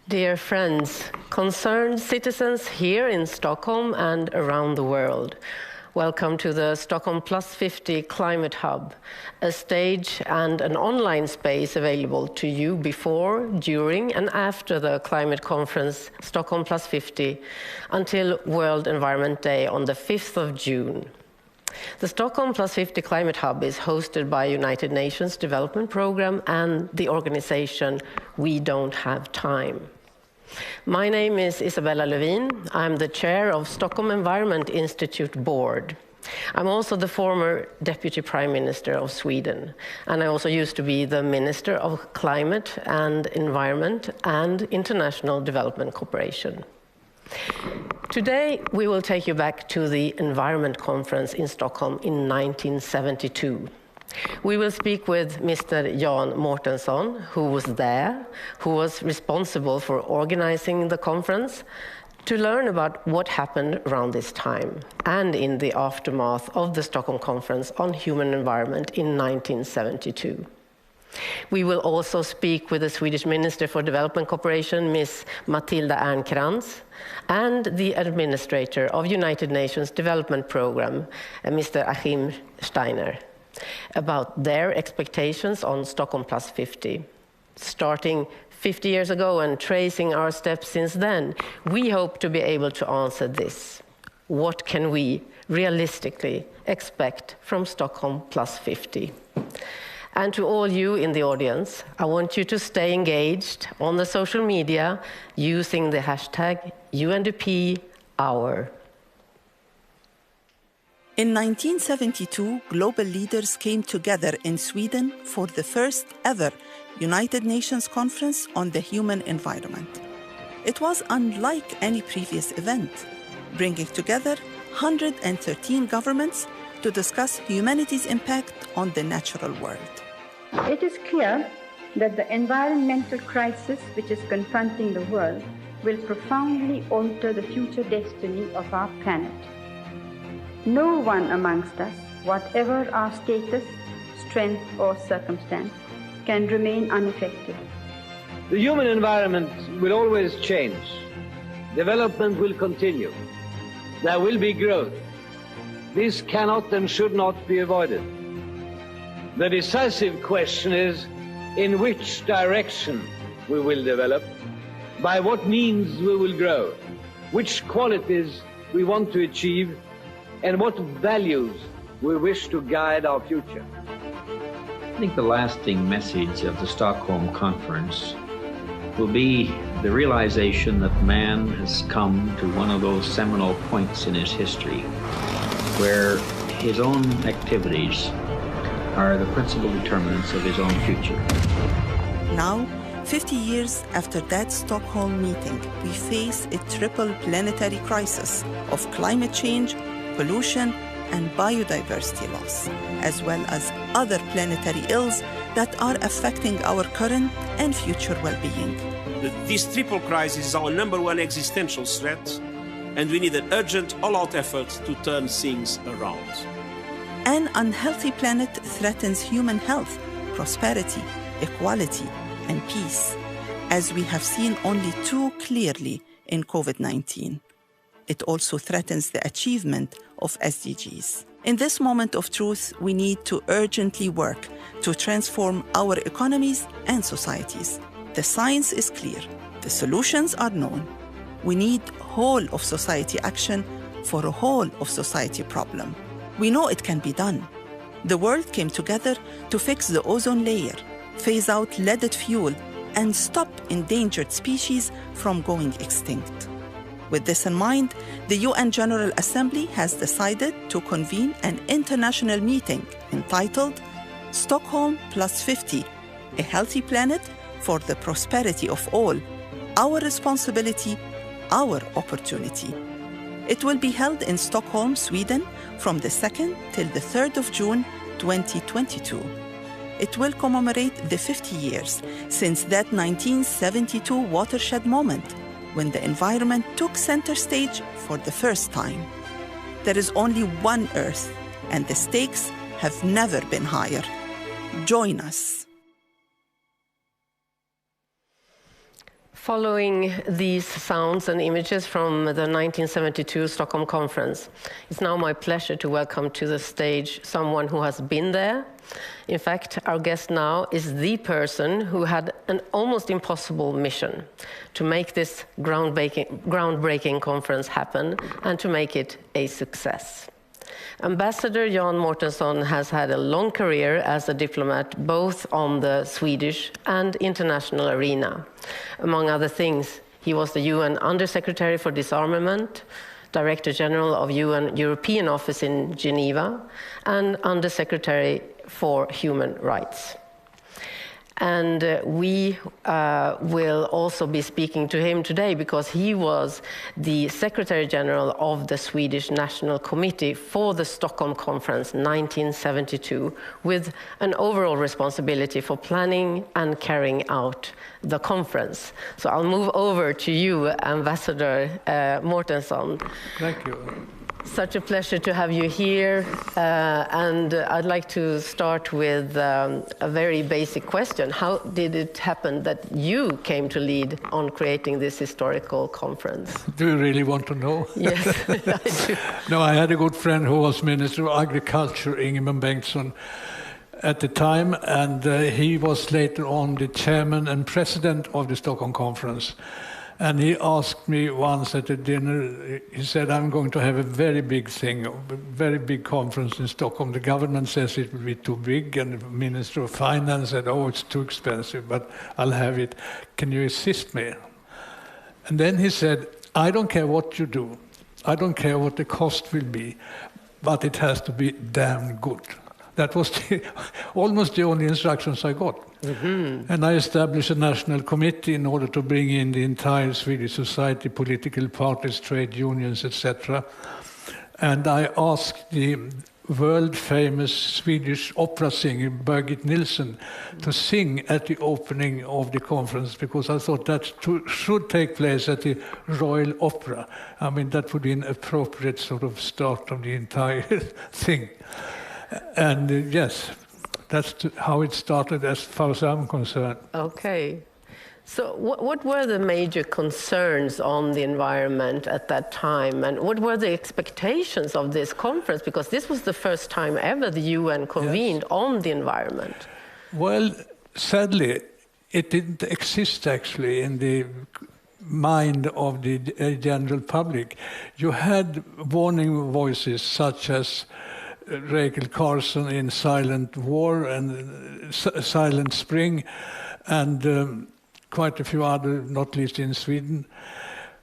Dear friends, concerned citizens here in Stockholm and around the world, welcome to the Stockholm+50 Climate Hub, a stage and an online space available to you before, during and after the climate conference Stockholm+50 until World Environment Day on the 5th of June. The Stockholm+50 Climate Hub is hosted by United Nations Development Programme and the organization We Don't Have Time. My name is Isabella Lövin. I'm the chair of Stockholm Environment Institute Board. I'm also the former Deputy Prime Minister of Sweden, and I also used to be the Minister of Climate and Environment and International Development Cooperation. Today, we will take you back to the Environment Conference in Stockholm in 1972. We will speak with Mr. Jan Mårtensson, who was there, who was responsible for organizing the conference, to learn about what happened around this time and in the aftermath of the Stockholm Conference on Human Environment in 1972. We will also speak with the Swedish Minister for Development Cooperation, Ms. Matilda Ernkrans, and the Administrator of United Nations Development Programme, Mr. Achim Steiner, about their expectations on Stockholm+50. Starting 50 years ago and tracing our steps since then, we hope to be able to answer this. What can we realistically expect from Stockholm+50? And to all you in the audience, I want you to stay engaged on the social media using the hashtag UNDP_hour. In 1972, global leaders came together in Sweden for the first ever United Nations Conference on the Human Environment. It was unlike any previous event, bringing together 113 governments to discuss humanity's impact on the natural world. It is clear that the environmental crisis which is confronting the world will profoundly alter the future destiny of our planet. No one amongst us, whatever our status, strength or circumstance, can remain unaffected. The human environment will always change. Development will continue. There will be growth. This cannot and should not be avoided. The decisive question is in which direction we will develop, by what means we will grow, which qualities we want to achieve, and what values we wish to guide our future. I think the lasting message of the Stockholm Conference will be the realization that man has come to one of those seminal points in his history where his own activities are the principal determinants of his own future. Now, 50 years after that Stockholm meeting, we face a triple planetary crisis of climate change, pollution, and biodiversity loss, as well as other planetary ills that are affecting our current and future well-being. This triple crisis is our number one existential threat, and we need an urgent all-out effort to turn things around. An unhealthy planet threatens human health, prosperity, equality, and peace, as we have seen only too clearly in COVID-19. It also threatens the achievement of SDGs. In this moment of truth, we need to urgently work to transform our economies and societies. The science is clear. The solutions are known. We need whole-of-society action for a whole-of-society problem. We know it can be done. The world came together to fix the ozone layer, phase out leaded fuel, and stop endangered species from going extinct. With this in mind, the UN General Assembly has decided to convene an international meeting entitled Stockholm+50, a healthy planet for the prosperity of all, our responsibility, our opportunity. It will be held in Stockholm, Sweden, from the 2nd till the 3rd of June 2022. It will commemorate the 50 years since that 1972 watershed moment when the environment took center stage for the first time. There is only one Earth, and the stakes have never been higher. Join us. Following these sounds and images from the 1972 Stockholm Conference, it's now my pleasure to welcome to the stage someone who has been there. In fact, our guest now is the person who had an almost impossible mission to make this groundbreaking conference happen and to make it a success. Ambassador Jan Mårtensson has had a long career as a diplomat, both on the Swedish and international arena. Among other things, he was the UN Undersecretary for Disarmament, Director General of UN European Office in Geneva, and Undersecretary for Human Rights. And we will also be speaking to him today because he was the Secretary General of the Swedish National Committee for the Stockholm Conference 1972, with an overall responsibility for planning and carrying out the conference. So I'll move over to you, Ambassador Mårtensson. Thank you. Such a pleasure to have you here, and I'd like to start with a very basic question. How did it happen that you came to lead on creating this historical conference? Do you really want to know? Yes, I do. No, I had a good friend who was Minister of Agriculture, Ingemar Bengtsson, at the time, and he was later on the chairman and president of the Stockholm Conference. And he asked me once at a dinner, he said, I'm going to have a very big thing, a very big conference in Stockholm. The government says it will be too big, and the Minister of Finance said, oh, it's too expensive, but I'll have it. Can you assist me? And then he said, I don't care what you do. I don't care what the cost will be, but it has to be damn good. That was almost the only instructions I got. Mm-hmm. And I established a national committee in order to bring in the entire Swedish society, political parties, trade unions, etc. And I asked the world-famous Swedish opera singer, Birgit Nilsson, to sing at the opening of the conference, because I thought that should take place at the Royal Opera. I mean, that would be an appropriate sort of start of the entire thing. And yes, that's how it started as far as I'm concerned. Okay. So what were the major concerns on the environment at that time? And what were the expectations of this conference? Because this was the first time ever the UN convened on the environment. Well, sadly, it didn't exist actually in the mind of the general public. You had warning voices such as Rachel Carson in Silent War and Silent Spring, and quite a few other, not least in Sweden,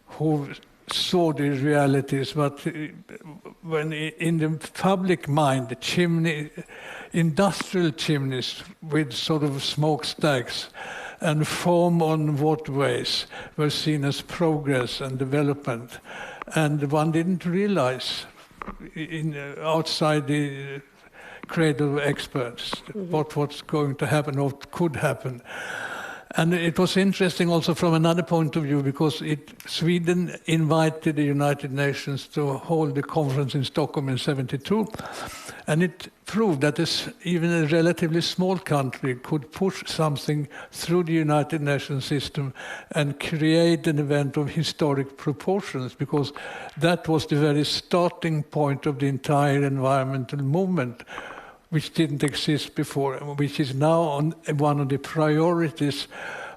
who saw the realities. But when in the public mind, the industrial chimneys with sort of smokestacks and foam on waterways were seen as progress and development, and one didn't realize outside the cradle of experts what's going to happen or what could happen. And it was interesting also from another point of view, because Sweden invited the United Nations to hold the conference in Stockholm in '72, and it proved that even a relatively small country could push something through the United Nations system and create an event of historic proportions, because that was the very starting point of the entire environmental movement, which didn't exist before, which is now one of the priorities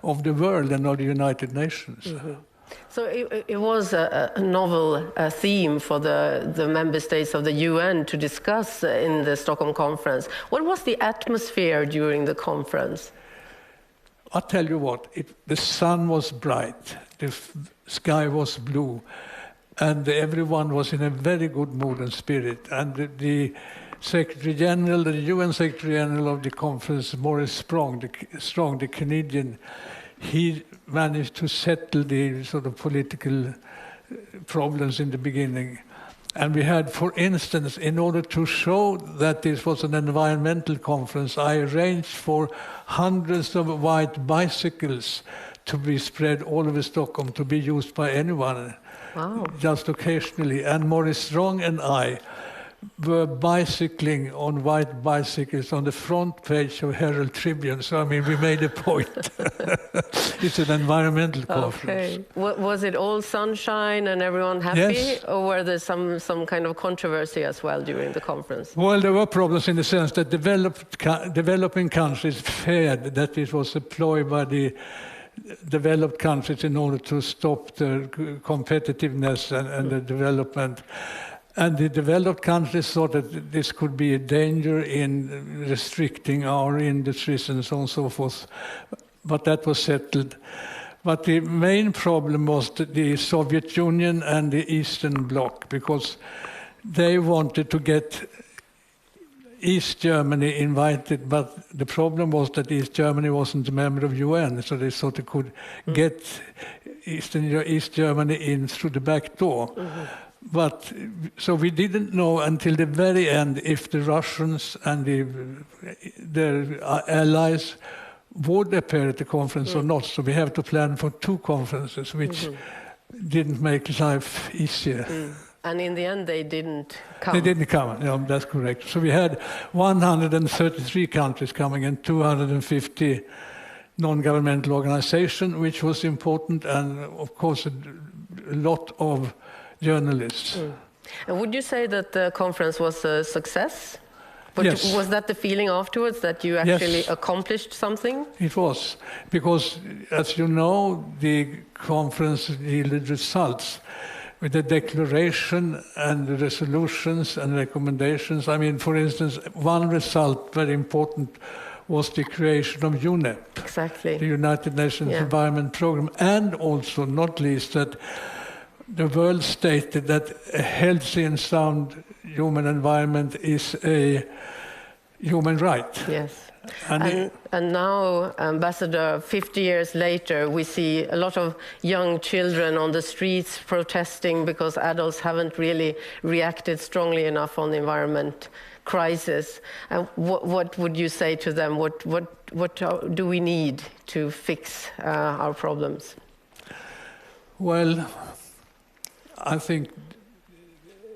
of the world and of the United Nations. Mm-hmm. So it was a novel theme for the member states of the UN to discuss in the Stockholm Conference. What was the atmosphere during the conference? I'll tell you what, the sun was bright, the sky was blue, and everyone was in a very good mood and spirit. And the Secretary General, the UN Secretary General of the conference, Maurice Strong, the Canadian, he managed to settle the sort of political problems in the beginning. And we had, for instance, in order to show that this was an environmental conference, I arranged for hundreds of white bicycles to be spread all over Stockholm, to be used by anyone, just occasionally. And Maurice Strong and I were bicycling on white bicycles on the front page of Herald Tribune. So, I mean, we made a point. It's an environmental conference. Okay. Was it all sunshine and everyone happy? Yes. Or were there some kind of controversy as well during the conference? Well, there were problems in the sense that developing countries feared that it was a ploy by the developed countries in order to stop the competitiveness and the development. And the developed countries thought that this could be a danger in restricting our industries and so on and so forth. But that was settled. But the main problem was the Soviet Union and the Eastern Bloc, because they wanted to get East Germany invited, but the problem was that East Germany wasn't a member of UN, so they thought they could get East Germany in through the back door. Mm-hmm. But so we didn't know until the very end if the Russians and their allies would appear at the conference or not. So we have to plan for 2 conferences, which didn't make life easier. And in the end, they didn't come. They didn't come, no, that's correct. So we had 133 countries coming and 250 non-governmental organizations, which was important, and of course a lot of journalists. And would you say that the conference was a success? Yes. Was that the feeling afterwards, that you actually accomplished something? It was, because as you know, the conference yielded results with the declaration and the resolutions and recommendations. I mean, for instance, one result, very important, was the creation of UNEP, exactly, the United Nations Environment Programme, and also, not least, that the world stated that a healthy and sound human environment is a human right. Yes. And now, Ambassador, 50 years later, we see a lot of young children on the streets protesting because adults haven't really reacted strongly enough on the environment crisis. What would you say to them? What do we need to fix our problems? Well, I think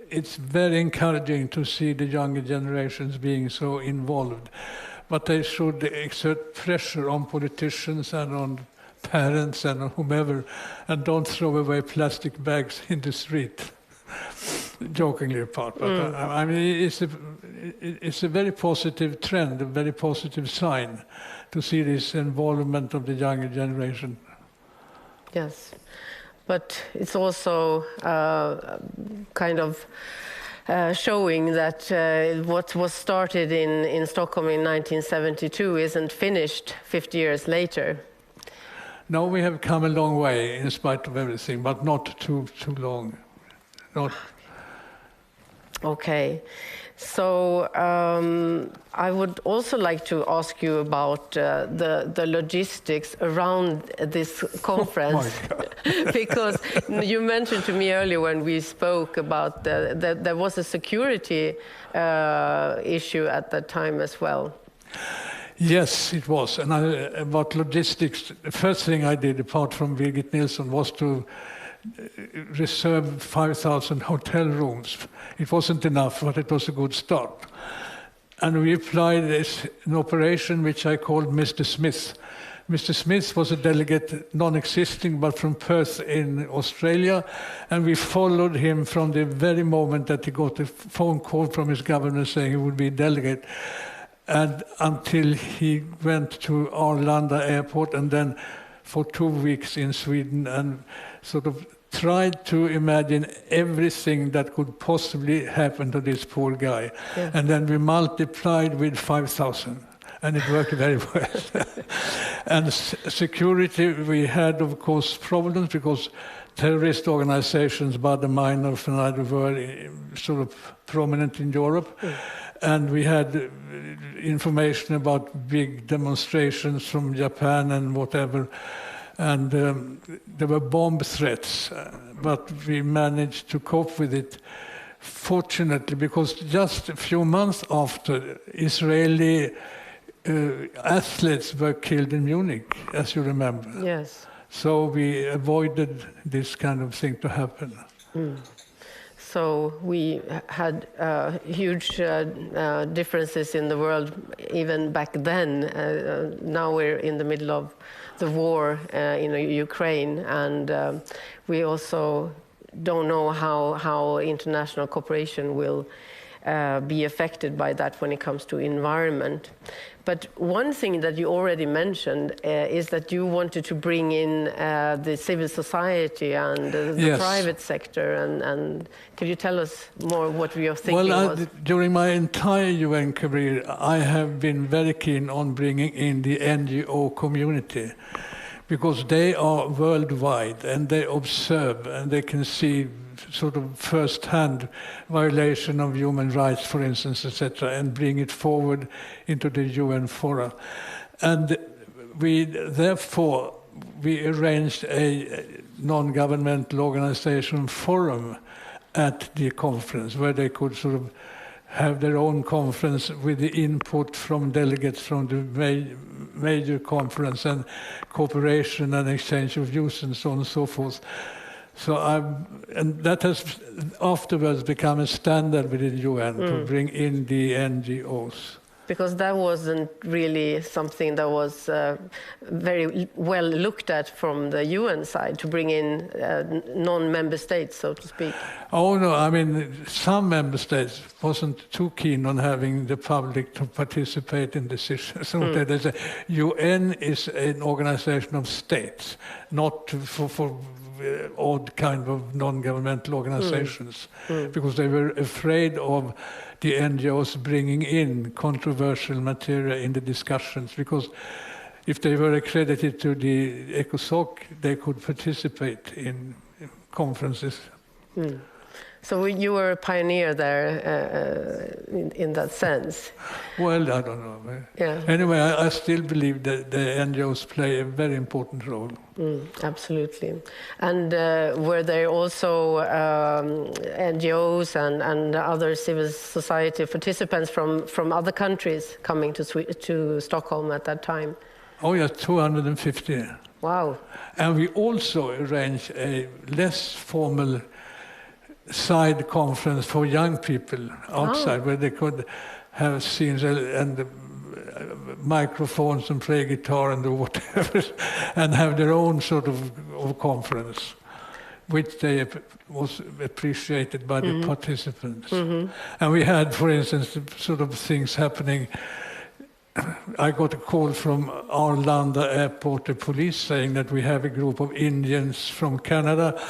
it's very encouraging to see the younger generations being so involved. But they should exert pressure on politicians and on parents and on whomever, and don't throw away plastic bags in the street. Jokingly apart, but I mean, it's a very positive trend, a very positive sign to see this involvement of the younger generation. Yes, but it's also kind of showing that what was started in Stockholm in 1972 isn't finished 50 years later. No, we have come a long way in spite of everything, but not too long. Not. Okay, so I would also like to ask you about the logistics around this conference. Because you mentioned to me earlier when we spoke about that there was a security issue at that time as well. Yes, it was. And about logistics, the first thing I did, apart from Birgit Nilsson, was to reserve 5,000 hotel rooms. It wasn't enough, but it was a good start. And we applied an operation which I called Mr. Smith. Mr. Smith was a delegate, non-existing, but from Perth in Australia, and we followed him from the very moment that he got a phone call from his governor saying he would be a delegate, and until he went to Arlanda airport, and then for 2 weeks in Sweden, and sort of tried to imagine everything that could possibly happen to this poor guy. Yeah. And then we multiplied with 5,000. And it worked very well. And security, we had, of course, problems because terrorist organizations, Baader Meinhof and others, were sort of prominent in Europe. And we had information about big demonstrations from Japan and whatever. And there were bomb threats, but we managed to cope with it, fortunately, because just a few months after, Israeli athletes were killed in Munich, as you remember. Yes. So we avoided this kind of thing to happen. So we had huge differences in the world even back then. Now we're in the middle of the war in Ukraine, and we also don't know how international cooperation will be affected by that when it comes to environment. But one thing that you already mentioned is that you wanted to bring in the civil society and the private sector. And could you tell us more what your thinking was? During my entire UN career, I have been very keen on bringing in the NGO community, because they are worldwide and they observe and they can see sort of first-hand violation of human rights, for instance, etc., and bring it forward into the UN fora. And therefore, we arranged a non-governmental organization forum at the conference, where they could sort of have their own conference with the input from delegates from the major conference, and cooperation and exchange of views and so on and so forth. So and that has afterwards become a standard within UN to bring in the NGOs. Because that wasn't really something that was very well looked at from the UN side, to bring in non-member states, so to speak. Oh no, I mean, some member states wasn't too keen on having the public to participate in decisions. So they say UN is an organization of states, not for odd kind of non-governmental organizations, because they were afraid of the NGOs bringing in controversial material in the discussions, because if they were accredited to the ECOSOC, they could participate in conferences. So you were a pioneer there in that sense. Well, I don't know. Yeah. Anyway, I still believe that the NGOs play a very important role. Absolutely. And were there also NGOs and other civil society participants from other countries coming to Stockholm at that time? Oh yes, 250. Wow. And we also arranged a less formal side conference for young people outside, where they could have scenes and microphones and play guitar and do whatever, and have their own sort of conference, which they was appreciated by the participants. And we had, for instance, sort of things happening. I got a call from Arlanda Airport, the police, saying that we have a group of Indians from Canada,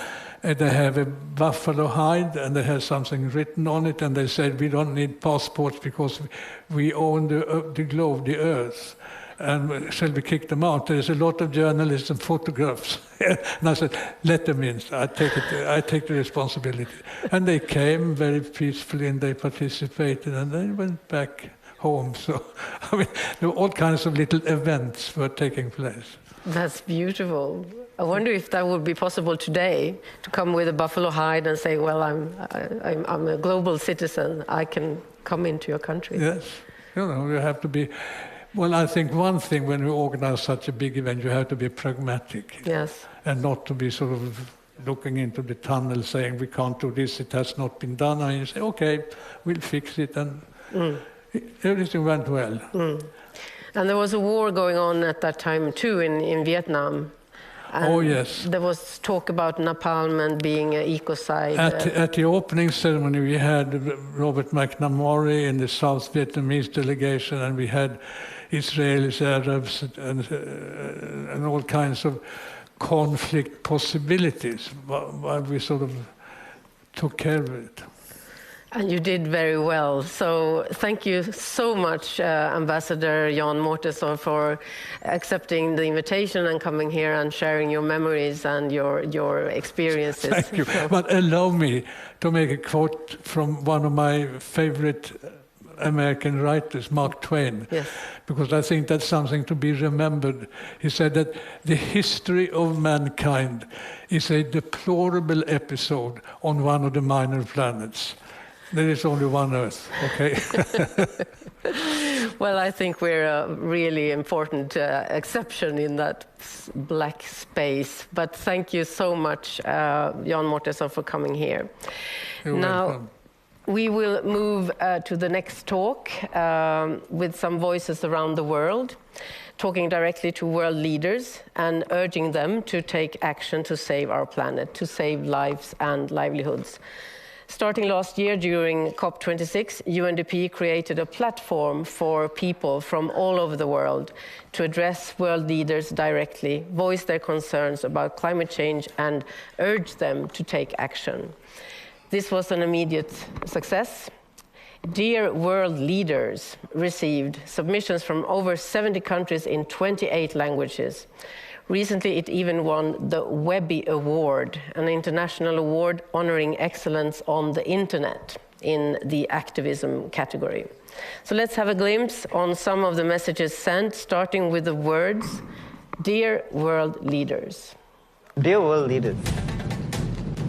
and they have a buffalo hide, and they have something written on it, and they said, we don't need passports because we own the globe, the earth, and shall we kick them out? There's a lot of journalists and photographs. And I said, let them in, I take the responsibility. And they came very peacefully, and they participated, and they went back home. So, I mean, there were all kinds of little events were taking place. That's beautiful. I wonder if that would be possible today, to come with a buffalo hide and say, well, I'm a global citizen, I can come into your country. Yes, you have to be, well, I think one thing when you organize such a big event, you have to be pragmatic. Yes. And not to be sort of looking into the tunnel saying, we can't do this, it has not been done. And you say, okay, we'll fix it. And everything went well. And there was a war going on at that time too in Vietnam. And yes. There was talk about napalm and being an ecocide. At the opening ceremony, we had Robert McNamara in the South Vietnamese delegation, and we had Israelis, Arabs, and all kinds of conflict possibilities, while we sort of took care of it. And you did very well. So thank you so much, Ambassador Jan Mårtensson, for accepting the invitation and coming here and sharing your memories and your experiences. Thank you. But allow me to make a quote from one of my favorite American writers, Mark Twain, yes. Because I think that's something to be remembered. He said that the history of mankind is a deplorable episode on one of the minor planets. There is only one Earth, okay? Well, I think we're a really important exception in that black space. But thank you so much, Jan Mortensson, for coming here. You're welcome. We will move to the next talk with some voices around the world, talking directly to world leaders and urging them to take action to save our planet, to save lives and livelihoods. Starting last year during COP26, UNDP created a platform for people from all over the world to address world leaders directly, voice their concerns about climate change and urge them to take action. This was an immediate success. Dear World Leaders received submissions from over 70 countries in 28 languages. Recently, it even won the Webby Award, an international award honoring excellence on the internet in the activism category. So let's have a glimpse on some of the messages sent, starting with the words, Dear World Leaders. Dear World Leaders,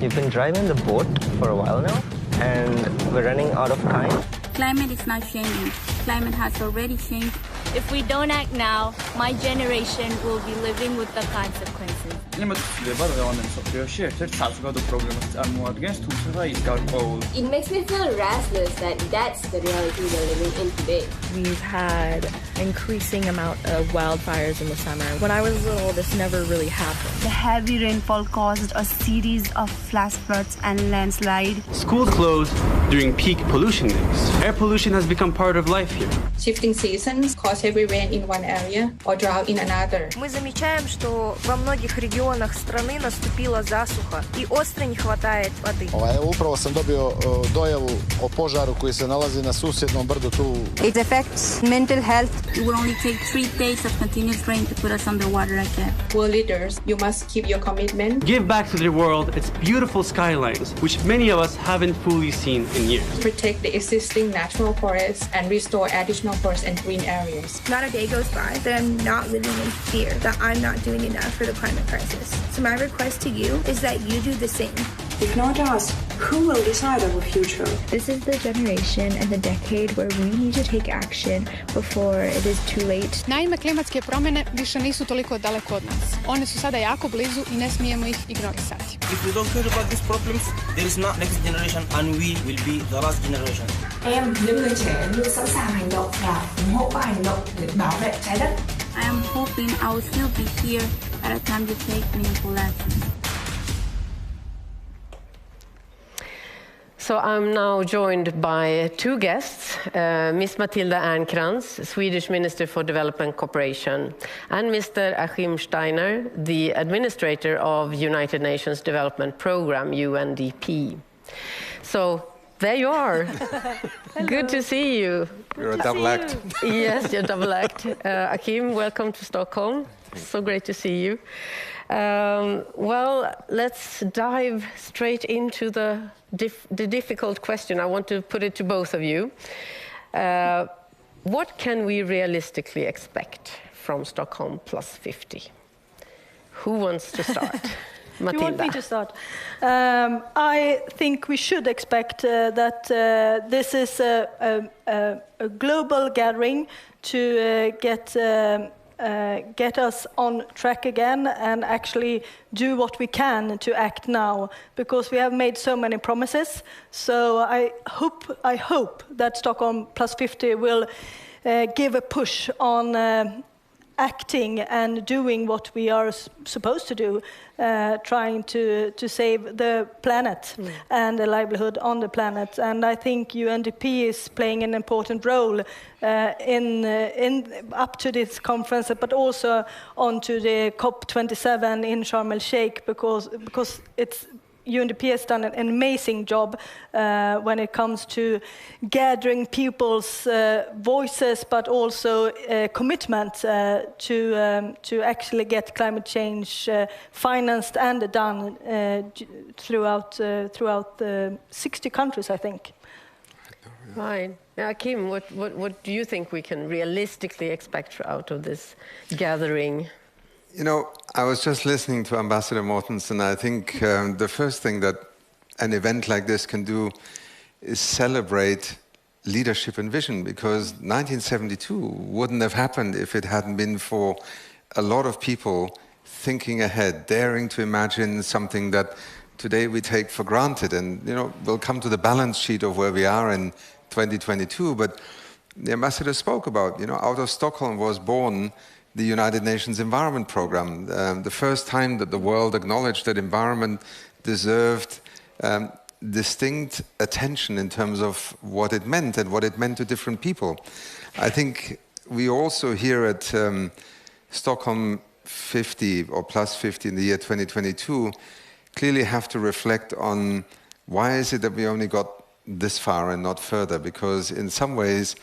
you've been driving the boat for a while now, and we're running out of time. Climate is not changing. Climate has already changed. If we don't act now, my generation will be living with the consequences. It makes me feel restless that that's the reality we're living in today. We've had increasing amount of wildfires in the summer. When I was little, this never really happened. The heavy rainfall caused a series of flash floods and landslides. Schools closed during peak pollution days. Air pollution has become part of life here. Shifting seasons cause heavy rain in one area or drought in another. Мы замечаем, что во многих регионах страны наступила засуха и остро не хватает воды. Upravo sam dobio dojavu o požaru koji se nalazi na susjednom brdu tu. It affects mental health. It will only take 3 days of continuous rain to put us underwater again. World leaders, you must keep your commitment. Give back to the world its beautiful skylines, which many of us haven't fully seen in years. Protect the existing natural forests and restore additional forests and green areas. Not a day goes by that I'm not living in fear that I'm not doing enough for the climate crisis. So my request to you is that you do the same. If not us, who will decide our future? This is the generation and the decade where we need to take action before it is too late. Naime, klimatske promjene više nisu toliko daleko od nas. One su sada jako blizu I ne smijemo ih ignorisati. If we don't care about these problems, there is not next generation and we will be the last generation. Em, những người trẻ luôn sẵn sàng hành động và ủng hộ các hành động để bảo vệ trái đất. I am hoping I will still be here at a time to take meaningful action. So I'm now joined by two guests, Ms. Matilda Ernkrans, Swedish Minister for Development Cooperation, and Mr. Achim Steiner, the Administrator of United Nations Development Programme, UNDP. So there you are. Good to see you. You're a double act. Yes, you're double act. Achim, welcome to Stockholm. So great to see you. Well, let's dive straight into the difficult question. I want to put it to both of you. What can we realistically expect from Stockholm+50? Who wants to start? Matilda. You want me to start? I think we should expect that this is a global gathering to get us on track again and actually do what we can to act now, because we have made so many promises. So I hope that Stockholm+50 will give a push on acting and doing what we are supposed to do, trying to save the planet and the livelihood on the planet. And I think UNDP is playing an important role in up to this conference, but also onto the COP27 in Sharm el-Sheikh, because it's UNDP has done an amazing job when it comes to gathering people's voices, but also commitment to actually get climate change financed and done throughout 60 countries, I think. Right. Yeah, Kim, what do you think we can realistically expect out of this gathering? You know, I was just listening to Ambassador Mortensen. I think the first thing that an event like this can do is celebrate leadership and vision, because 1972 wouldn't have happened if it hadn't been for a lot of people thinking ahead, daring to imagine something that today we take for granted. And, we'll come to the balance sheet of where we are in 2022, but the ambassador spoke about, out of Stockholm was born the United Nations Environment Program, the first time that the world acknowledged that environment deserved distinct attention in terms of what it meant and what it meant to different people. I think we also here at Stockholm+50 or +50 in the year 2022 clearly have to reflect on why is it that we only got this far and not further, because in some ways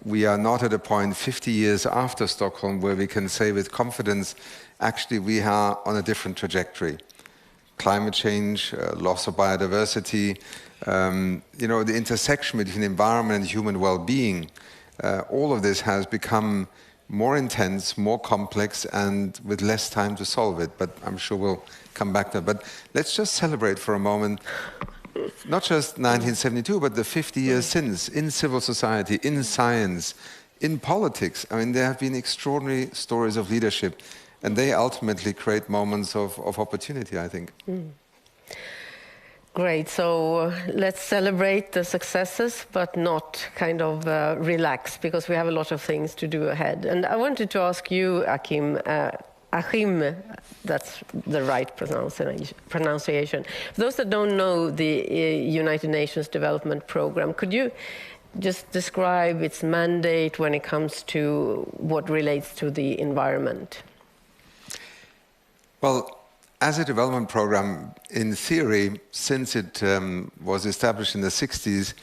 we are not at a point 50 years after Stockholm where we can say with confidence, actually we are on a different trajectory. Climate change, loss of biodiversity, the intersection between environment and human well-being, all of this has become more intense, more complex, and with less time to solve it. But I'm sure we'll come back to it. But let's just celebrate for a moment, not just 1972, but the 50 years since, in civil society, in science, in politics. I mean, there have been extraordinary stories of leadership, and they ultimately create moments of opportunity, I think. Great. So let's celebrate the successes, but not kind of relax, because we have a lot of things to do ahead. And I wanted to ask you, Achim, that's the right pronunciation. For those that don't know the United Nations Development Program, could you just describe its mandate when it comes to what relates to the environment? Well, as a development program, in theory, since it was established in the 60s,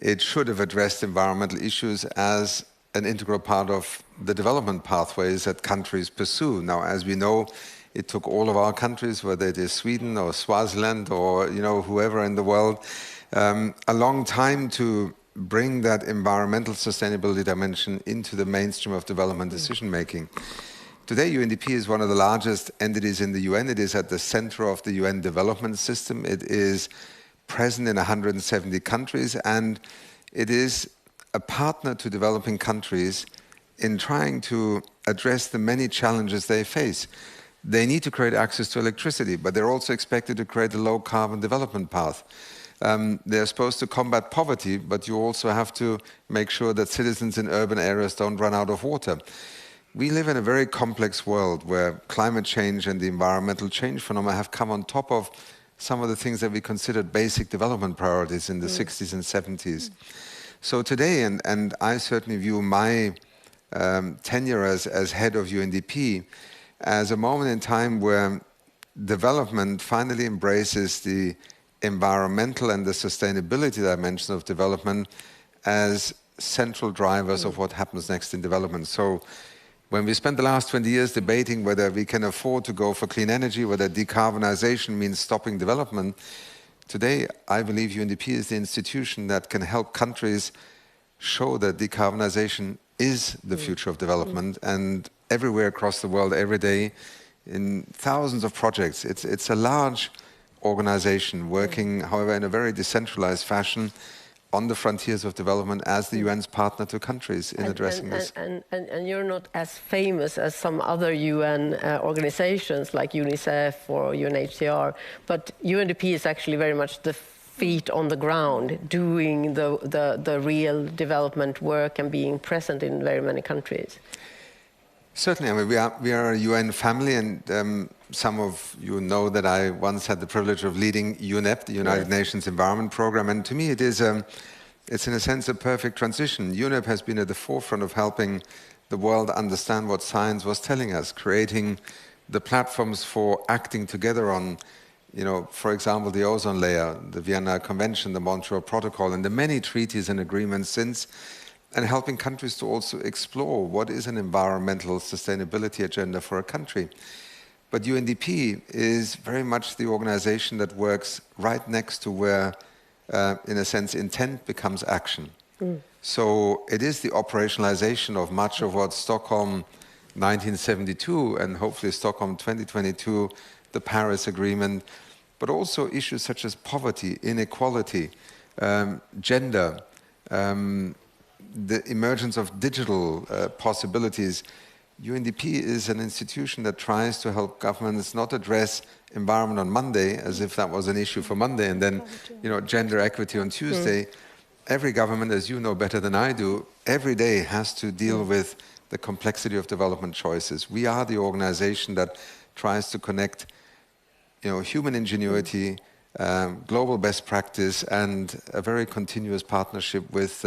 it should have addressed environmental issues as an integral part of the development pathways that countries pursue. Now, as we know, it took all of our countries, whether it is Sweden or Swaziland or whoever in the world, a long time to bring that environmental sustainability dimension into the mainstream of development decision-making. Today, UNDP is one of the largest entities in the UN. It is at the center of the UN development system. It is present in 170 countries, and it is a partner to developing countries in trying to address the many challenges they face. They need to create access to electricity, but they're also expected to create a low-carbon development path. They're supposed to combat poverty, but you also have to make sure that citizens in urban areas don't run out of water. We live in a very complex world where climate change and the environmental change phenomena have come on top of some of the things that we considered basic development priorities in the 60s and 70s. So today, and I certainly view my tenure as head of UNDP as a moment in time where development finally embraces the environmental and the sustainability dimension of development as central drivers of what happens next in development. So when we spent the last 20 years debating whether we can afford to go for clean energy, whether decarbonization means stopping development, today I believe UNDP is the institution that can help countries show that decarbonization is the future of development, and everywhere across the world, every day, in thousands of projects. It's a large organization working, however, in a very decentralized fashion on the frontiers of development as the UN's partner to countries in addressing this. And you're not as famous as some other UN organizations like UNICEF or UNHCR, but UNDP is actually very much the feet on the ground, doing the real development work and being present in very many countries. Certainly, I mean, we are a UN family, and some of you know that I once had the privilege of leading UNEP, the United Nations Environment Program, and to me it is, it's in a sense a perfect transition. UNEP has been at the forefront of helping the world understand what science was telling us, creating the platforms for acting together on, for example, the ozone layer, the Vienna Convention, the Montreal Protocol, and the many treaties and agreements since, and helping countries to also explore what is an environmental sustainability agenda for a country. But UNDP is very much the organization that works right next to where, in a sense, intent becomes action. So it is the operationalization of much of what Stockholm 1972 and hopefully Stockholm 2022, the Paris Agreement, but also issues such as poverty, inequality, gender, the emergence of digital possibilities. UNDP is an institution that tries to help governments not address environment on Monday as if that was an issue for Monday and then, gender equity on Tuesday. Every government, as you know better than I do, every day has to deal with the complexity of development choices. We are the organization that tries to connect, human ingenuity, global best practice, and a very continuous partnership with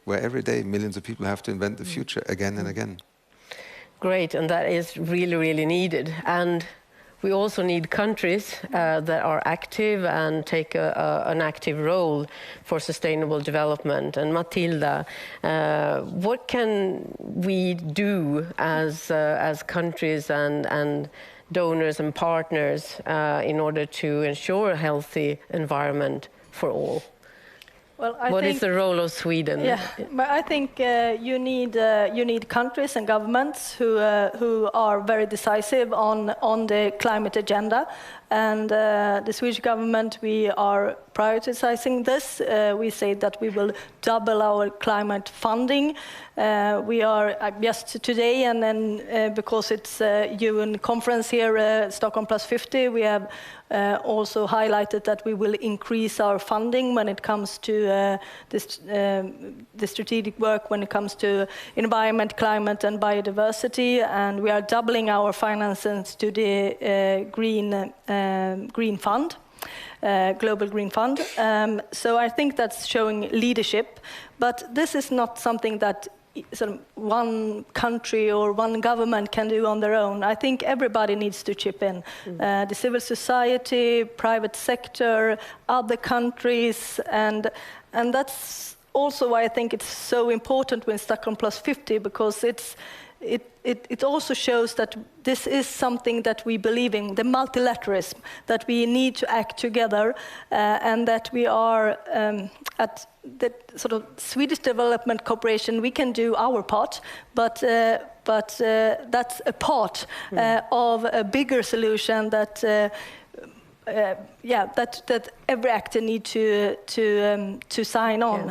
where every day millions of people have to invent the future again and again. Great, and that is really, really needed. And we also need countries that are active and take an active role for sustainable development. And Matilda, what can we do as countries and donors and partners in order to ensure a healthy environment for all? Well, what is the role of Sweden? Yeah, but I think you need countries and governments who are very decisive on the climate agenda. And the Swedish government, we are prioritizing this. We say that we will double our climate funding. We are just today, and then because it's a UN conference here, Stockholm+50, we have also highlighted that we will increase our funding when it comes to the strategic work when it comes to environment, climate and biodiversity, and we are doubling our finances to the Green Fund, Global Green Fund. So I think that's showing leadership, but this is not something that sort of one country or one government can do on their own. I think everybody needs to chip in. The civil society, private sector, other countries, and that's also why I think it's so important with Stockholm+50, because it also shows that this is something that we believe in, the multilateralism, that we need to act together, and that we are at the sort of Swedish development cooperation, we can do our part, but that's a part of a bigger solution that that every actor need to sign on.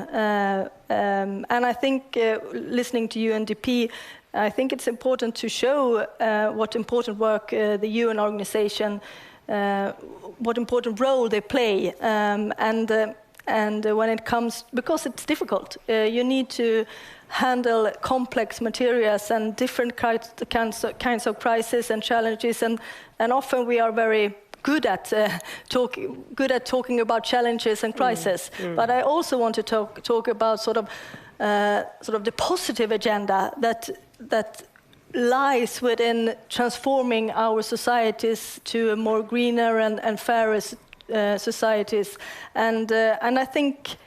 And I think listening to UNDP, I think it's important to show what important work the UN organization, what important role they play, and when it comes, because it's difficult, you need to handle complex materials and different kinds of crises and challenges, and often we are very good at talking about challenges and crises. But I also want to talk about sort of the positive agenda that lies within transforming our societies to a more greener and fairer societies, and I think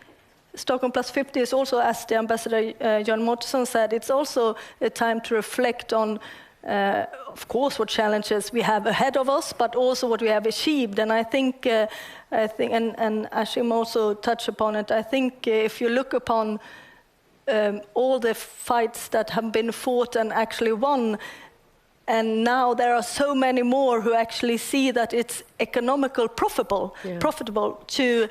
Stockholm+50 is also, as the ambassador John Mortensen said, it's also a time to reflect on, of course, what challenges we have ahead of us, but also what we have achieved. And I think, and Ashim also touched upon it. I think if you look upon all the fights that have been fought and actually won, and now there are so many more who actually see that it's economical, profitable to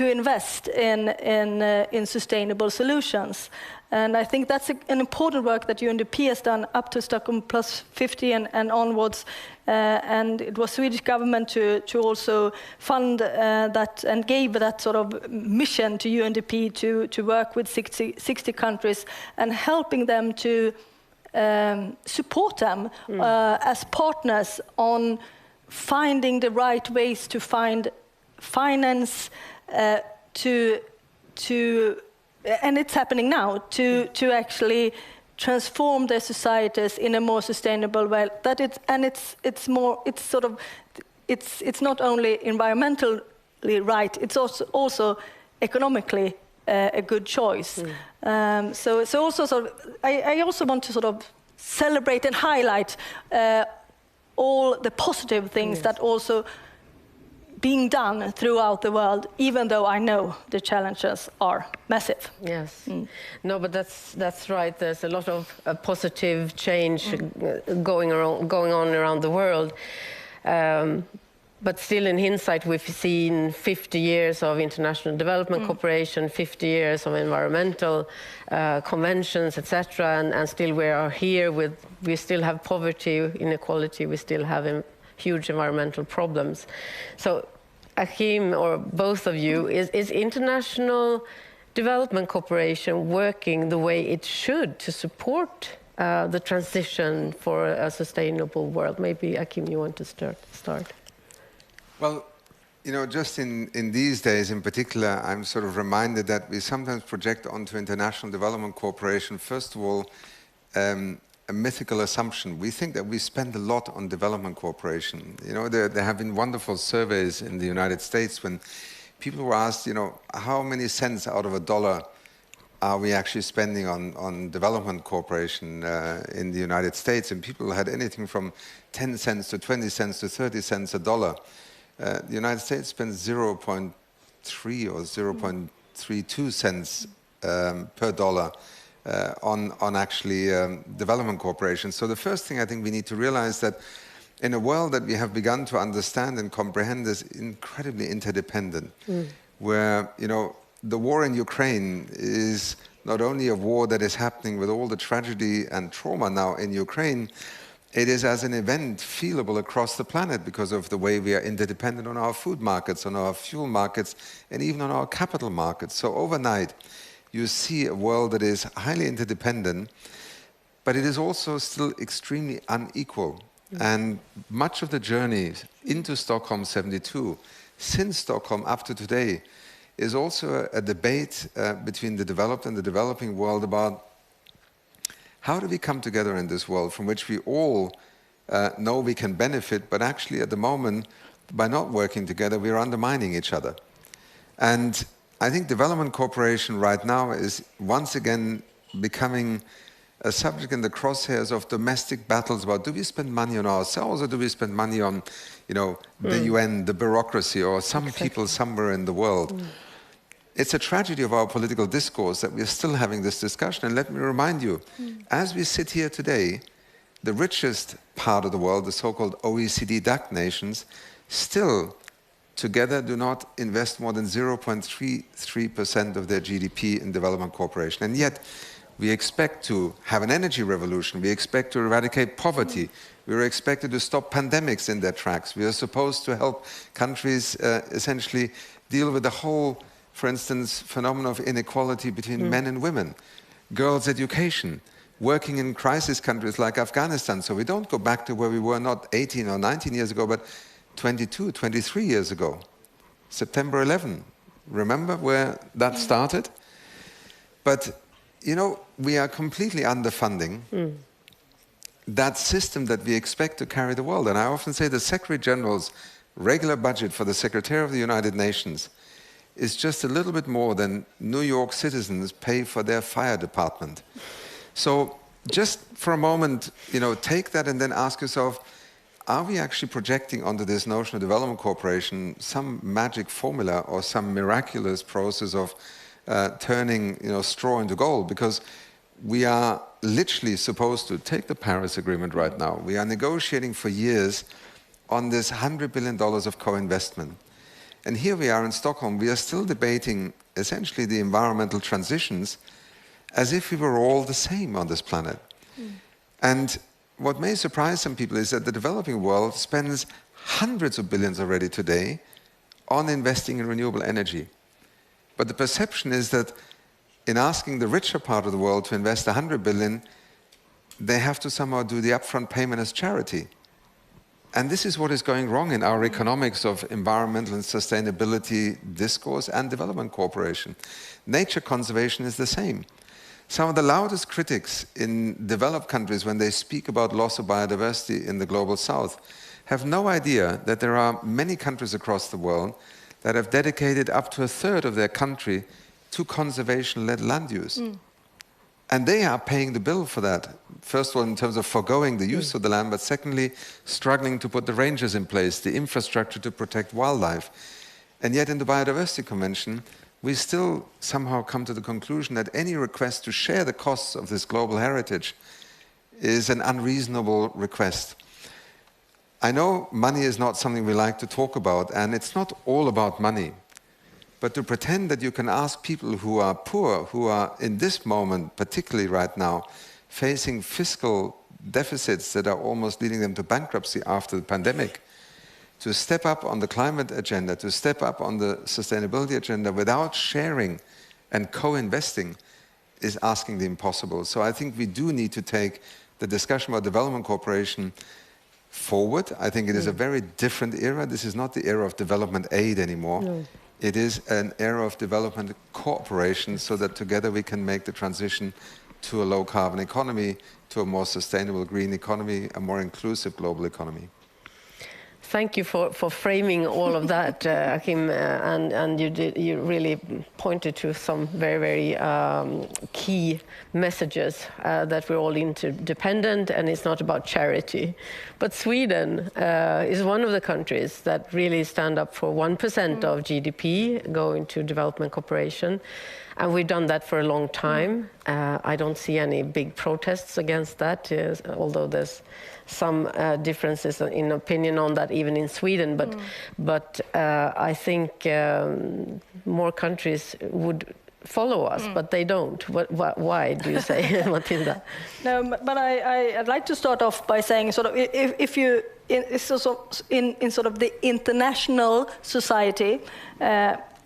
invest in sustainable solutions. And I think that's an important work that UNDP has done up to Stockholm+50 and onwards. And it was Swedish government to also fund that and gave that sort of mission to UNDP to work with 60 countries and helping them to support them as partners on finding the right ways to find finance and it's happening now to actually transform their societies in a more sustainable way. It's not only environmentally right, it's also economically a good choice. So it's also sort of, I also want to sort of celebrate and highlight all the positive things that also being done throughout the world, even though I know the challenges are massive. Yes. No, but that's right. There's a lot of positive change going on around the world. But still, in hindsight, we've seen 50 years of international development cooperation, 50 years of environmental conventions, etc. And still we are here we still have poverty, inequality, we still have huge environmental problems. So, Achim, or both of you, is international development cooperation working the way it should to support the transition for a sustainable world? Maybe, Achim, you want to start. Well, just in these days in particular, I'm sort of reminded that we sometimes project onto international development cooperation, first of all, a mythical assumption. We think that we spend a lot on development cooperation. There have been wonderful surveys in the United States when people were asked, how many cents out of $1 are we actually spending on development cooperation in the United States? And people had anything from 10 cents to 20 cents to 30 cents a dollar. The United States spends 0.3 or 0.32 cents per dollar on actually development cooperation. So the first thing I think we need to realize that in a world that we have begun to understand and comprehend is incredibly interdependent, where, the war in Ukraine is not only a war that is happening with all the tragedy and trauma now in Ukraine, it is as an event feelable across the planet because of the way we are interdependent on our food markets, on our fuel markets, and even on our capital markets. So overnight, you see a world that is highly interdependent, but it is also still extremely unequal. And much of the journey into Stockholm 72, since Stockholm up to today, is also a debate between the developed and the developing world about how do we come together in this world from which we all know we can benefit, but actually at the moment, by not working together, we are undermining each other. And I think development cooperation right now is once again becoming a subject in the crosshairs of domestic battles about do we spend money on ourselves or do we spend money on, the UN, the bureaucracy, or some people somewhere in the world. It's a tragedy of our political discourse that we're still having this discussion. And let me remind you, as we sit here today, the richest part of the world, the so-called OECD DAC nations, still together do not invest more than 0.33% of their GDP in development cooperation. And yet, we expect to have an energy revolution. We expect to eradicate poverty. We are expected to stop pandemics in their tracks. We are supposed to help countries essentially deal with the whole, for instance, phenomenon of inequality between men and women, girls' education, working in crisis countries like Afghanistan. So we don't go back to where we were not 18 or 19 years ago, but 22, 23 years ago. September 11, remember where that started? But, we are completely underfunding that system that we expect to carry the world. And I often say the Secretary General's regular budget for the Secretary of the United Nations is just a little bit more than New York citizens pay for their fire department. So just for a moment, take that and then ask yourself, are we actually projecting onto this notion of development cooperation some magic formula or some miraculous process of turning straw into gold? Because we are literally supposed to take the Paris Agreement right now. We are negotiating for years on this $100 billion of co-investment. And here we are in Stockholm, we are still debating essentially the environmental transitions as if we were all the same on this planet. And what may surprise some people is that the developing world spends hundreds of billions already today on investing in renewable energy. But the perception is that in asking the richer part of the world to invest 100 billion, they have to somehow do the upfront payment as charity. And this is what is going wrong in our economics of environmental and sustainability discourse and development cooperation. Nature conservation is the same. Some of the loudest critics in developed countries when they speak about loss of biodiversity in the global south have no idea that there are many countries across the world that have dedicated up to a third of their country to conservation-led land use. And they are paying the bill for that. First of all, in terms of foregoing the use of the land, but secondly, struggling to put the rangers in place, the infrastructure to protect wildlife. And yet in the Biodiversity Convention, we still somehow come to the conclusion that any request to share the costs of this global heritage is an unreasonable request. I know money is not something we like to talk about, and it's not all about money. But to pretend that you can ask people who are poor, who are in this moment, particularly right now, facing fiscal deficits that are almost leading them to bankruptcy after the pandemic, to step up on the climate agenda, to step up on the sustainability agenda without sharing and co-investing is asking the impossible. So I think we do need to take the discussion about development cooperation forward. I think it is a very different era. This is not the era of development aid anymore. No. It is an era of development cooperation so that together we can make the transition to a low-carbon economy, to a more sustainable green economy, a more inclusive global economy. Thank you for framing all of that, Achim, and you really pointed to some very key messages that we're all interdependent, and it's not about charity. But Sweden is one of the countries that really stand up for 1% of GDP going to development cooperation. And we've done that for a long time. I don't see any big protests against that, although there's some differences in opinion on that even in Sweden. But I think more countries would follow us, but they don't. Why do you say, Matilda? No, but I'd like to start off by saying, sort of, if you in sort of the international society,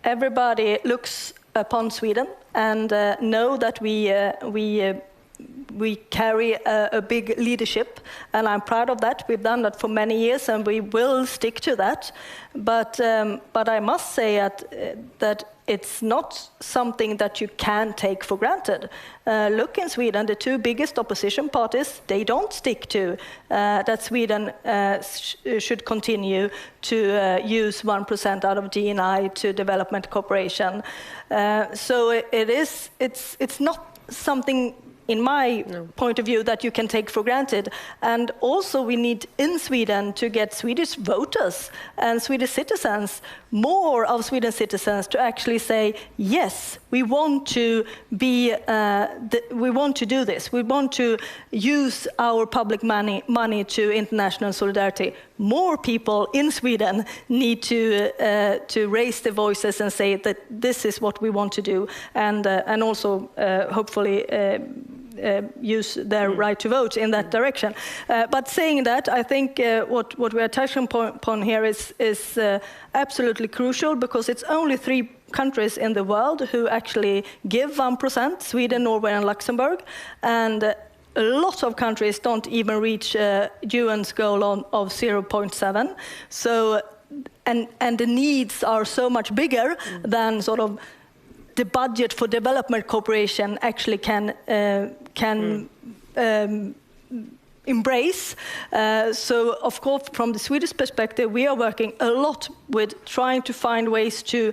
everybody looks upon Sweden and know that we carry a big leadership, and I'm proud of that. We've done that for many years, and we will stick to that. But I must say that it's not something that you can take for granted. Look in Sweden, the two biggest opposition parties, they don't stick to that Sweden should continue to use 1% out of GNI to development cooperation. So it's not something, in my point of view, that you can take for granted. And also we need in Sweden to get Swedish voters and Swedish citizens, more of Swedish citizens, to actually say, yes, we want to be, we want to do this. We want to use our public money to international solidarity. More people in Sweden need to raise their voices and say that this is what we want to do, and also hopefully use their right to vote in that direction. But saying that, I think what we are touching upon here is absolutely crucial, because it's only 3 countries in the world who actually give 1%, Sweden, Norway and Luxembourg, and a lot of countries don't even reach UN's goal of 0.7. So, and the needs are so much bigger than sort of the budget for development cooperation actually can embrace. So, of course, from the Swedish perspective, we are working a lot with trying to find ways to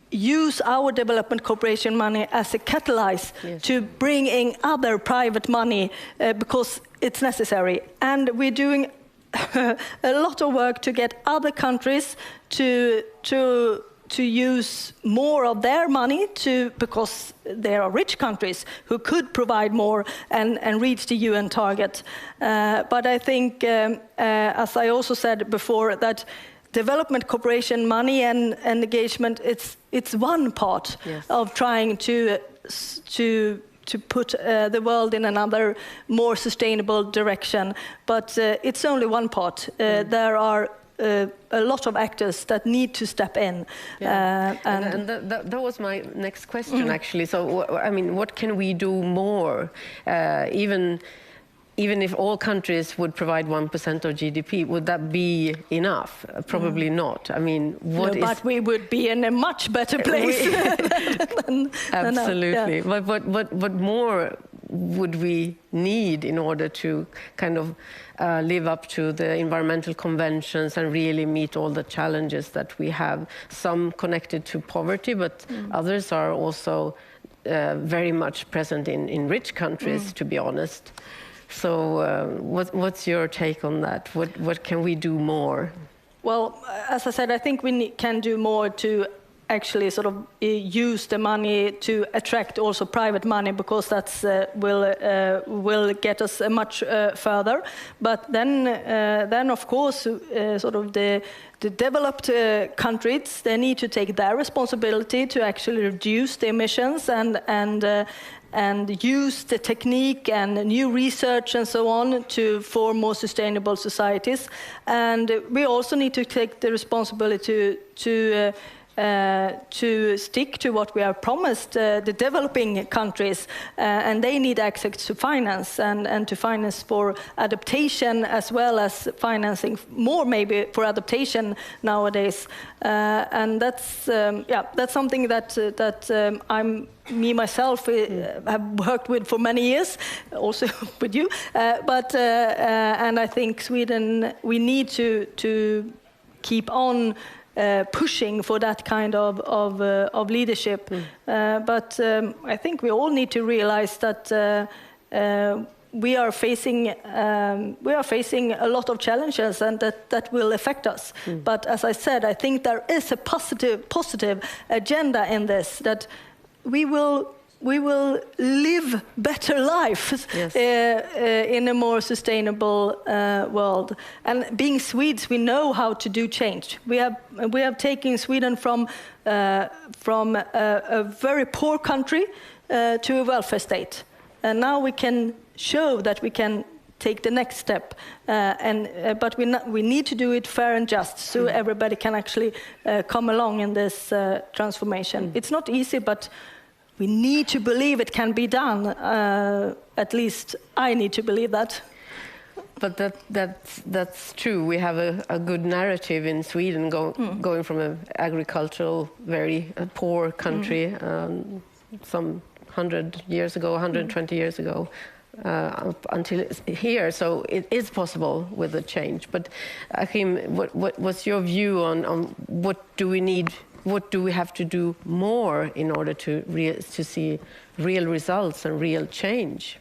use our development cooperation money as a catalyst to bring in other private money because it's necessary. And we're doing a lot of work to get other countries to use more of their money because there are rich countries who could provide more and reach the UN target. But I think, as I also said before, that development cooperation money and engagement, it's one part of trying to put the world in another more sustainable direction. But it's only one part. There are a lot of actors that need to step in. And that was my next question, actually. So, I mean, what can we do more? Even if all countries would provide 1% of GDP, would that be enough? Probably not. I mean, but we would be in a much better place. Absolutely. What more would we need in order to kind of live up to the environmental conventions and really meet all the challenges that we have? Some connected to poverty, but others are also very much present in rich countries, to be honest. So what's your take on that? What can we do more? Well, as I said, I think we can do more to actually sort of use the money to attract also private money, because that's will get us much further. But then of course sort of the developed countries, they need to take their responsibility to actually reduce the emissions and use the technique and new research and so on to form more sustainable societies. And we also need to take the responsibility to stick to what we have promised the developing countries, and they need access to finance and to finance for adaptation, as well as financing more maybe for adaptation nowadays. And that's something that me myself have worked with for many years, also with you. And I think Sweden, we need to keep on pushing for that kind of leadership. But I think we all need to realize that we are facing a lot of challenges, and that will affect us. But as I said, I think there is a positive agenda in this, that we will live better lives in a more sustainable world. And being Swedes, we know how to do change. We have taken Sweden from a very poor country to a welfare state, and now we can show that we can take the next step. But we need to do it fair and just, so everybody can actually come along in this transformation. It's not easy, but we need to believe it can be done. At least I need to believe that. But that's true. We have a good narrative in Sweden, going from an agricultural, very poor country some 100 years ago, 120 years ago, until here. So it is possible with a change. But Achim, what's your view on what do we need? What do we have to do more in order to see real results and real change?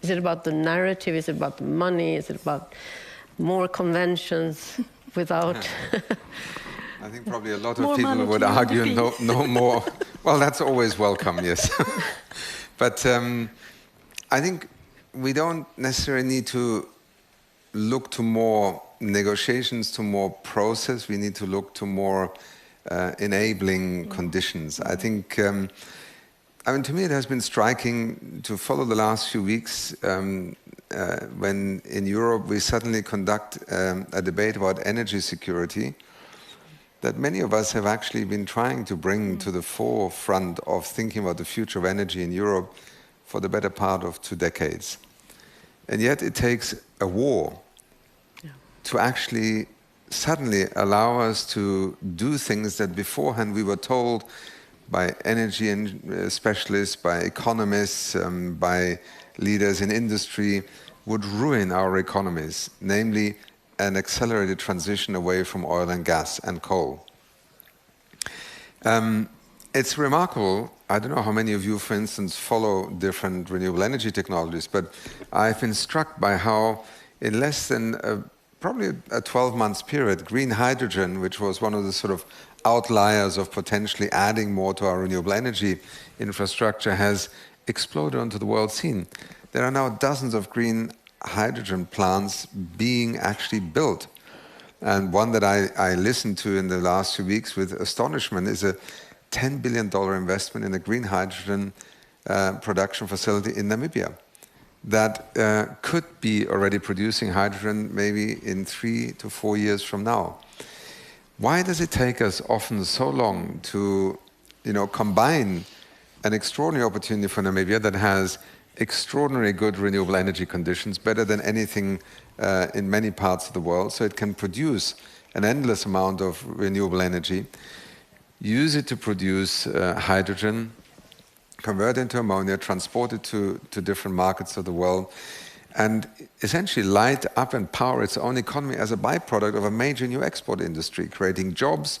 Is it about the narrative? Is it about the money? Is it about more conventions without... I think probably a lot of people would argue no more. Well, that's always welcome, yes. But I think we don't necessarily need to look to more negotiations, to more process. We need to look to more enabling conditions. I think, I mean, to me it has been striking to follow the last few weeks when in Europe we suddenly conduct a debate about energy security that many of us have actually been trying to bring to the forefront of thinking about the future of energy in Europe for the better part of 2 decades. And yet it takes a war to actually suddenly allow us to do things that beforehand we were told by energy specialists, by economists, by leaders in industry would ruin our economies, namely an accelerated transition away from oil and gas and coal. It's remarkable, I don't know how many of you, for instance, follow different renewable energy technologies, but I've been struck by how in less than probably a 12-month period, green hydrogen, which was one of the sort of outliers of potentially adding more to our renewable energy infrastructure, has exploded onto the world scene. There are now dozens of green hydrogen plants being actually built. And one that I listened to in the last few weeks with astonishment is a $10 billion investment in a green hydrogen production facility in Namibia that could be already producing hydrogen maybe in 3 to 4 years from now. Why does it take us often so long to, combine an extraordinary opportunity for Namibia that has extraordinarily good renewable energy conditions, better than anything in many parts of the world, so it can produce an endless amount of renewable energy, use it to produce hydrogen, convert it into ammonia, transport it to different markets of the world, and essentially light up and power its own economy as a byproduct of a major new export industry, creating jobs,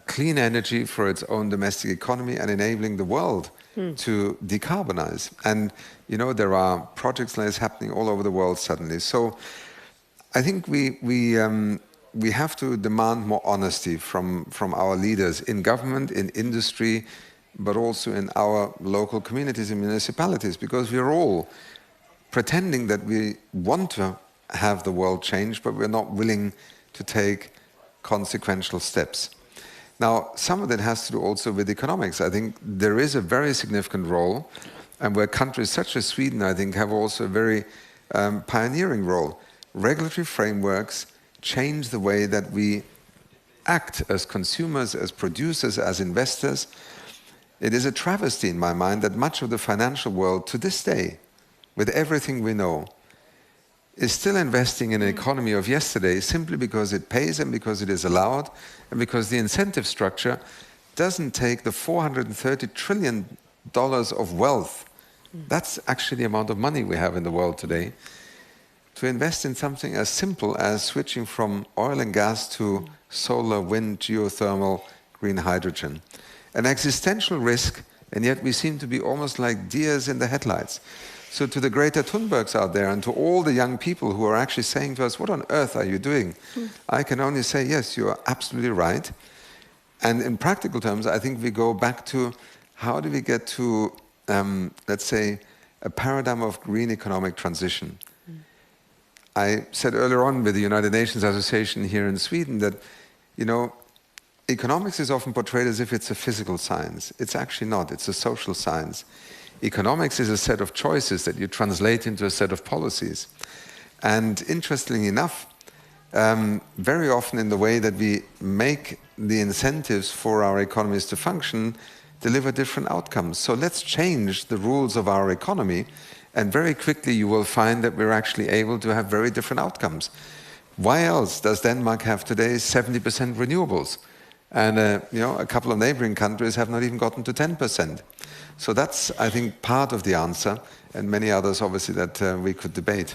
clean energy for its own domestic economy, and enabling the world to decarbonize. And, there are projects like this happening all over the world suddenly. So I think we we have to demand more honesty from our leaders in government, in industry, but also in our local communities and municipalities, because we're all pretending that we want to have the world change, but we're not willing to take consequential steps. Now, some of that has to do also with economics. I think there is a very significant role, and where countries such as Sweden, I think, have also a very pioneering role. Regulatory frameworks change the way that we act as consumers, as producers, as investors. It is a travesty in my mind that much of the financial world to this day, with everything we know, is still investing in an economy of yesterday simply because it pays and because it is allowed and because the incentive structure doesn't take the $430 trillion of wealth. That's actually the amount of money we have in the world today, to invest in something as simple as switching from oil and gas to solar, wind, geothermal, green hydrogen. An existential risk, and yet we seem to be almost like deers in the headlights. So to the Greta Thunbergs out there and to all the young people who are actually saying to us, what on earth are you doing? I can only say, yes, you are absolutely right. And in practical terms, I think we go back to how do we get to, let's say, a paradigm of green economic transition. I said earlier on with the United Nations Association here in Sweden that, you know, economics is often portrayed as if it's a physical science. It's actually not. It's a social science. Economics is a set of choices that you translate into a set of policies. And interestingly enough, very often in the way that we make the incentives for our economies to function, deliver different outcomes. So let's change the rules of our economy, and very quickly you will find that we're actually able to have very different outcomes. Why else does Denmark have today 70% renewables? And you know, a couple of neighboring countries have not even gotten to 10%. So that's, I think, part of the answer, and many others, obviously, that we could debate.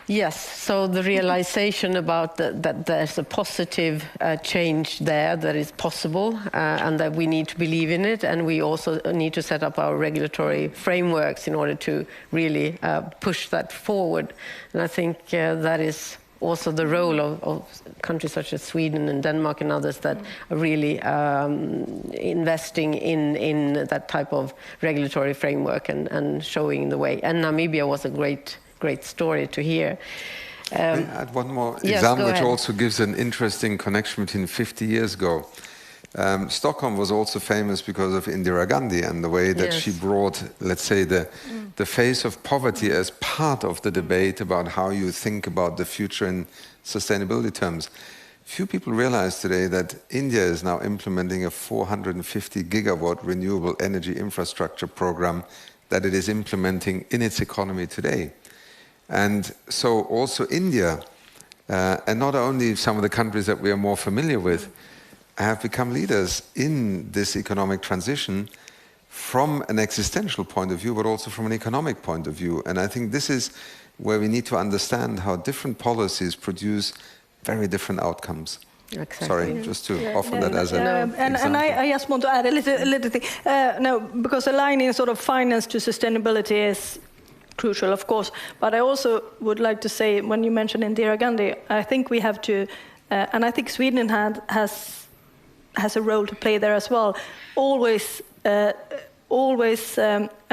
Yes, so the realization about that there's a positive change there that is possible, and that we need to believe in it, and we also need to set up our regulatory frameworks in order to really push that forward. And I think that is also the role of countries such as Sweden and Denmark and others that are really investing in that type of regulatory framework and showing the way. And Namibia was a great story to hear. May I add one more yes, example, which also gives an interesting connection between 50 years ago. Stockholm was also famous because of Indira Gandhi and the way that she brought, let's say, the face of poverty as part of the debate about how you think about the future in sustainability terms. Few people realize today that India is now implementing a 450 gigawatt renewable energy infrastructure program that it is implementing in its economy today. And so also India, and not only some of the countries that we are more familiar with, have become leaders in this economic transition from an existential point of view, but also from an economic point of view. And I think this is where we need to understand how different policies produce very different outcomes. Exactly. Sorry, just to offer that as an example. And I just want to add a little thing. No, because aligning sort of finance to sustainability is crucial, of course. But I also would like to say, when you mentioned Indira Gandhi, I think we have to, and I think Sweden has a role to play there as well. Always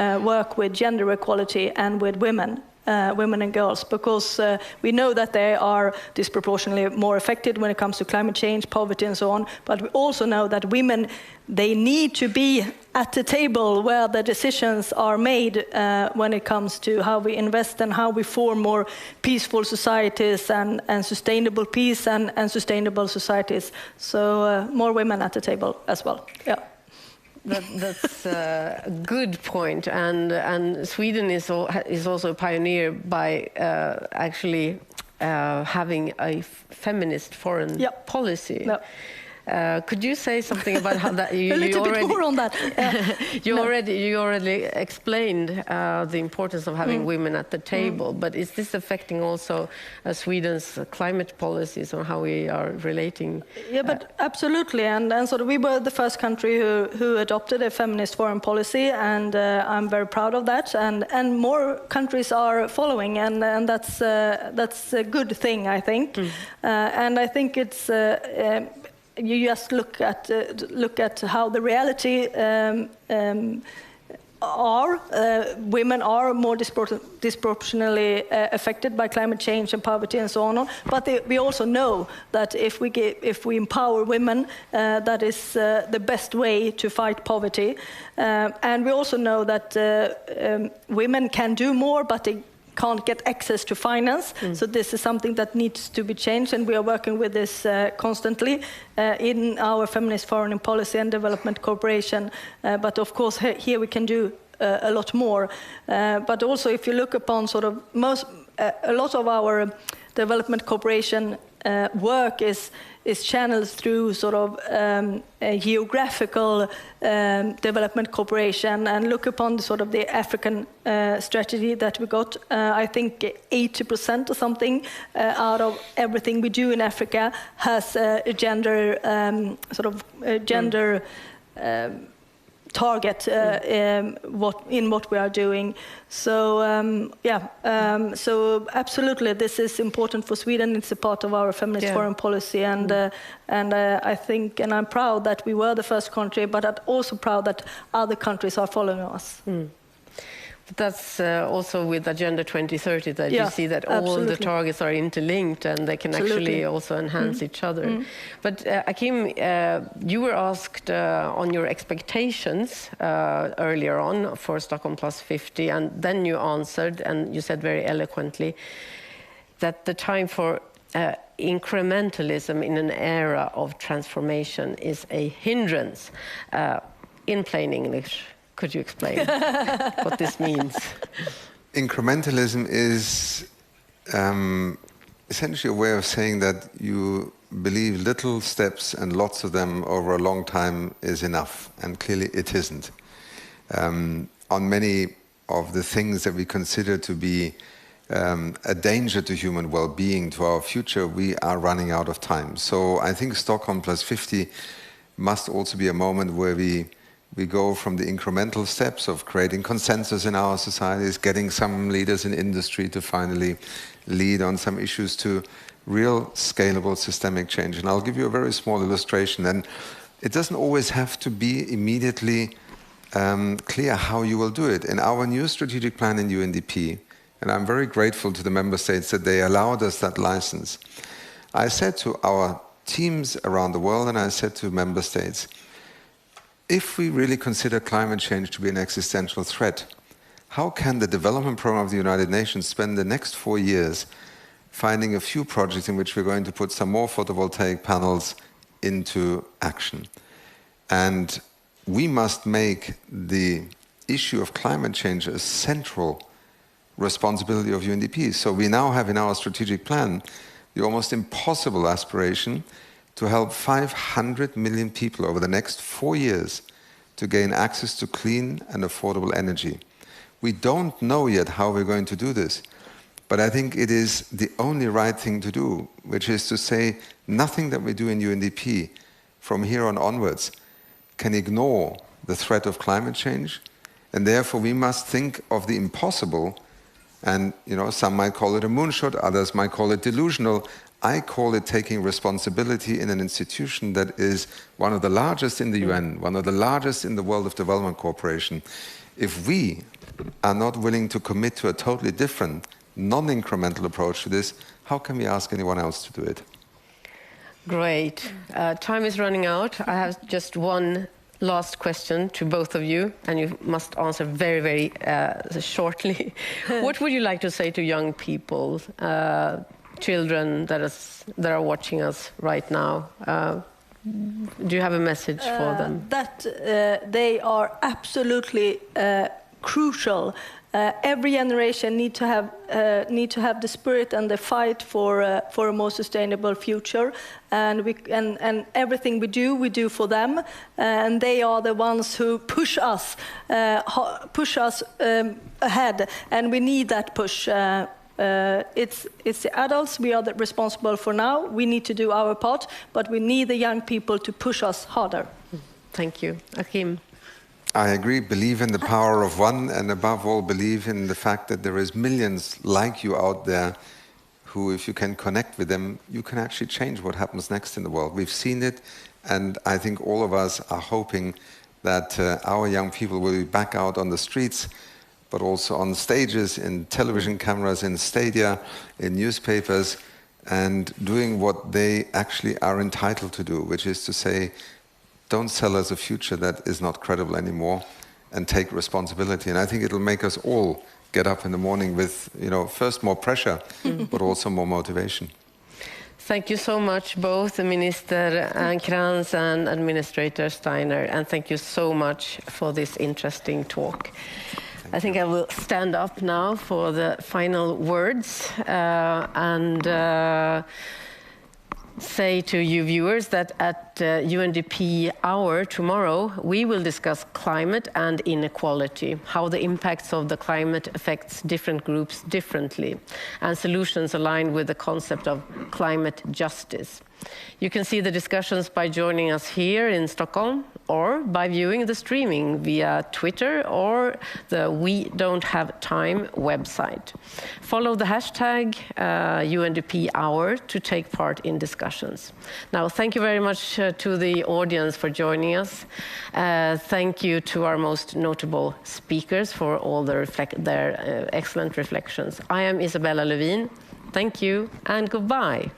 work with gender equality and with women and girls, because we know that they are disproportionately more affected when it comes to climate change, poverty and so on. But we also know that women, they need to be at the table where the decisions are made when it comes to how we invest and how we form more peaceful societies and sustainable peace and sustainable societies. So more women at the table as well. Yeah. That's a good point, and Sweden is also a pioneer by actually having a feminist foreign policy. Could you say something about how that a little bit more on that? You already explained the importance of having women at the table, but is this affecting also Sweden's climate policies or how we are relating? Yeah, but absolutely, and sort of we were the first country who adopted a feminist foreign policy, and I'm very proud of that, and more countries are following, and that's a good thing, I think, and I think it's. You just look at how the reality women are more disproportionately affected by climate change and poverty and so on. But we also know that if we empower women, that is the best way to fight poverty. And we also know that women can do more, but they can't get access to finance. So this is something that needs to be changed, and we are working with this constantly in our feminist foreign policy and development cooperation. But of course, here we can do a lot more. But also, if you look upon sort of a lot of our development cooperation work is channeled through sort of a geographical development cooperation, and look upon the sort of the African strategy that we got. I think 80% or something out of everything we do in Africa has a gender target what we are doing. So so absolutely, this is important for Sweden. It's a part of our feminist foreign policy, and I think, and I'm proud that we were the first country, but I'm also proud that other countries are following us. But that's also with Agenda 2030 that you see that all the targets are interlinked and they can actually also enhance each other. But Akim, you were asked on your expectations earlier on for Stockholm+50, and then you answered, and you said very eloquently that the time for incrementalism in an era of transformation is a hindrance. In plain English, could you explain what this means? Incrementalism is essentially a way of saying that you believe little steps and lots of them over a long time is enough, and clearly it isn't. On many of the things that we consider to be a danger to human well-being, to our future, we are running out of time. So I think Stockholm+50 must also be a moment where we go from the incremental steps of creating consensus in our societies, getting some leaders in industry to finally lead on some issues, to real scalable systemic change. And I'll give you a very small illustration. And it doesn't always have to be immediately clear how you will do it. In our new strategic plan in UNDP, and I'm very grateful to the member states that they allowed us that license, I said to our teams around the world, and I said to member states, if we really consider climate change to be an existential threat, how can the development program of the United Nations spend the next 4 years finding a few projects in which we're going to put some more photovoltaic panels into action? And we must make the issue of climate change a central responsibility of UNDP. So we now have in our strategic plan the almost impossible aspiration to help 500 million people over the next 4 years to gain access to clean and affordable energy. We don't know yet how we're going to do this, but I think it is the only right thing to do, which is to say nothing that we do in UNDP from here on onwards can ignore the threat of climate change, and therefore we must think of the impossible. And some might call it a moonshot, others might call it delusional. I call it taking responsibility in an institution that is one of the largest in the UN, one of the largest in the world of development cooperation. If we are not willing to commit to a totally different, non-incremental approach to this, how can we ask anyone else to do it? Great. Time is running out. I have just one last question to both of you, and you must answer very, very shortly. What would you like to say to young people, children that are watching us right now? Do you have a message for them? That they are absolutely crucial. Every generation need to have the spirit and the fight for a more sustainable future, and everything we do for them, and they are the ones who push us ahead, and we need that push. It's the adults we are responsible for now. We need to do our part, but we need the young people to push us harder. Thank you. Achim. I agree. Believe in the power of one, and above all, believe in the fact that there is millions like you out there who, if you can connect with them, you can actually change what happens next in the world. We've seen it, and I think all of us are hoping that our young people will be back out on the streets, but also on stages, in television cameras, in stadia, in newspapers, and doing what they actually are entitled to do, which is to say, don't sell us a future that is not credible anymore, and take responsibility. And I think it'll make us all get up in the morning with, first more pressure, but also more motivation. Thank you so much, both Minister Krantz and Administrator Steiner, and thank you so much for this interesting talk. I think I will stand up now for the final words and say to you viewers that at UNDP Hour tomorrow, we will discuss climate and inequality, how the impacts of the climate affects different groups differently, and solutions aligned with the concept of climate justice. You can see the discussions by joining us here in Stockholm or by viewing the streaming via Twitter or the We Don't Have Time website. Follow the hashtag UNDP Hour to take part in discussions. Now, thank you very much to the audience for joining us. Thank you to our most notable speakers for all their excellent reflections. I am Isabella Lövin. Thank you and goodbye.